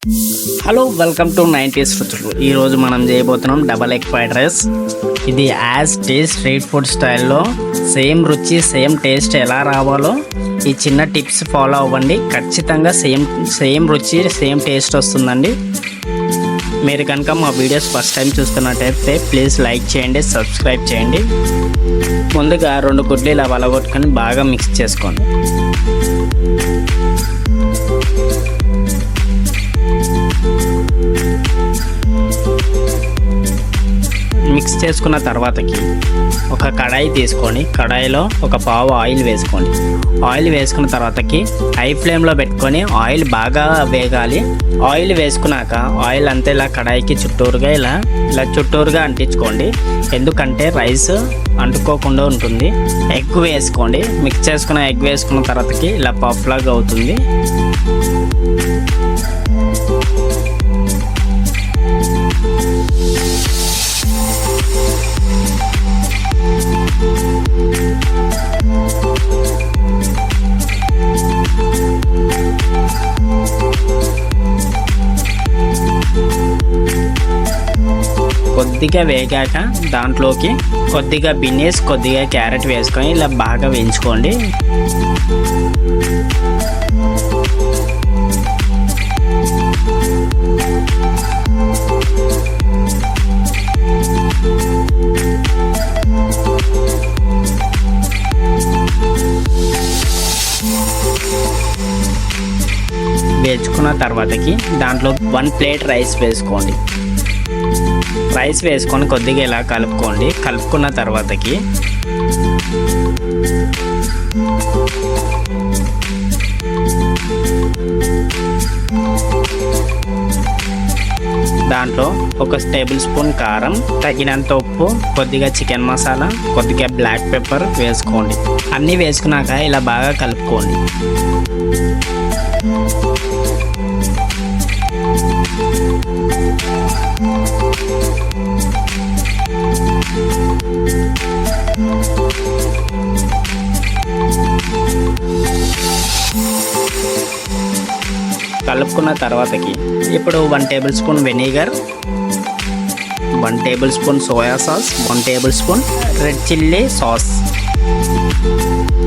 Hello welcome to 90s రుచులు. ఈరోజు మనం చేయబోతున్నాం డబల్ ఎగ్ ఫ్రైడ్ రైస్. ఇది యాజ్ టేస్ట్ స్ట్రీట్ ఫుడ్ స్టైల్లో సేమ్ రుచి సేమ్ టేస్ట్ ఎలా రావాలో ఈ చిన్న టిప్స్ ఫాలో అవ్వండి. ఖచ్చితంగా సేమ్ రుచి సేమ్ టేస్ట్ వస్తుందండి. మీరు కనుక మా వీడియోస్ ఫస్ట్ టైం చూస్తున్నట్టయితే ప్లీజ్ లైక్ చేయండి, సబ్స్క్రైబ్ చేయండి. ముందుగా 2 గుడ్లు ఇలా వలగొట్టుకొని బాగా మిక్స్ చేసుకోండి. మిక్స్ చేసుకున్న తర్వాతకి ఒక కడాయి తీసుకొని కడాయిలో ఒక పావు ఆయిల్ వేసుకోండి. ఆయిల్ వేసుకున్న తర్వాతకి హై ఫ్లేమ్లో పెట్టుకొని ఆయిల్ బాగా వేగాలి. ఆయిల్ వేసుకున్నాక ఆయిల్ అంతా ఇలా కడాయికి చుట్టూరుగా ఇలా చుట్టూరుగా అంటించుకోండి. ఎందుకంటే రైస్ అంటుకోకుండా ఉంటుంది. ఎగ్ వేసుకోండి. మిక్స్ చేసుకున్న ఎగ్ వేసుకున్న తర్వాతకి ఇలా పఫ్ లాగా అవుతుంది. కొద్దిగా వేగాక దాంట్లోకి కొద్దిగా బీన్స్, కొద్దిగా క్యారెట్ వేసుకొని ఇలా బాగా వేయించుకోండి. వేసుకున్న తర్వాతకి దాంట్లో 1 ప్లేట్ రైస్ వేసుకోండి. రైస్ వేసుకొని కొద్దిగా ఇలా కలుపుకోండి. కలుపుకున్న తర్వాతకి దాంట్లో 1 టేబుల్ స్పూన్ కారం, తగినంత ఉప్పు, కొద్దిగా చికెన్ మసాలా, కొద్దిగా బ్లాక్ పెప్పర్ వేసుకోండి. అన్నీ వేసుకున్నాక ఇలా బాగా కలుపుకోండి. కలుపుకున్న తర్వాతకి ఇప్పుడు 1 table spoon vinegar, 1 table spoon soya sauce, 1 table spoon red chilli sauce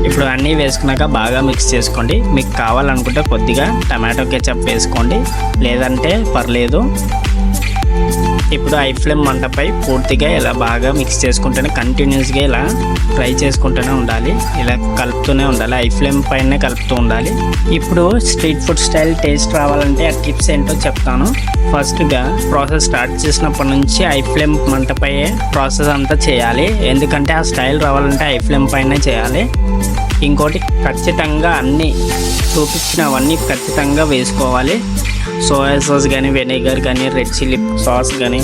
ఇప్పుడు అన్నీ వేసుకున్నాక బాగా మిక్స్ చేసుకోండి. మీకు కావాలనుకుంటే కొద్దిగా టమాటో కెచప్ వేసుకోండి, లేదంటే పర్లేదు. ఇప్పుడు హై ఫ్లేమ్ మంటపై పూర్తిగా ఇలా బాగా మిక్స్ చేసుకుంటూనే కంటిన్యూస్గా ఇలా ఫ్రై చేసుకుంటూనే ఉండాలి. ఇలా కలుపుతూనే ఉండాలి. హై ఫ్లేమ్ పైనే కలుపుతూ ఉండాలి. ఇప్పుడు స్ట్రీట్ ఫుడ్ స్టైల్ టేస్ట్ రావాలంటే ఆ టిప్స్ ఏంటో చెప్తాను. ఫస్ట్గా ప్రాసెస్ స్టార్ట్ చేసినప్పటి నుంచి హై ఫ్లేమ్ మంటపై ప్రాసెస్ అంతా చేయాలి. ఎందుకంటే ఆ స్టైల్ రావాలంటే హై ఫ్లేమ్ పైనే చేయాలి. ఇంకోటి ఖచ్చితంగా అన్నీ చూపించినవన్నీ ఖచ్చితంగా వేసుకోవాలి. సోయా సాస్ కానీ, వెనిగర్ కానీ, రెడ్ చిల్లీ సాస్ కానీ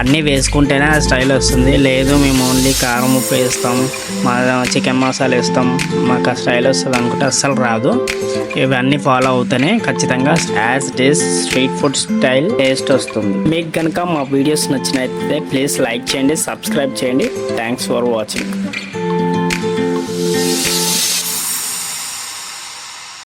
అన్నీ వేసుకుంటేనే ఆ స్టైల్ వస్తుంది. లేదు మేము ఓన్లీ కారం, ఉప్పు వేస్తాం, మా చికెన్ మసాలా వేస్తాం, మాకు ఆ స్టైల్ వస్తుంది అనుకుంటే అస్సలు రాదు. ఇవన్నీ ఫాలో అవుతేనే ఖచ్చితంగా as taste street food style taste వస్తుంది. మీకు కనుక మా వీడియోస్ నచ్చినట్లయితే ప్లీజ్ లైక్ చేయండి, సబ్స్క్రైబ్ చేయండి. Thanks for watching.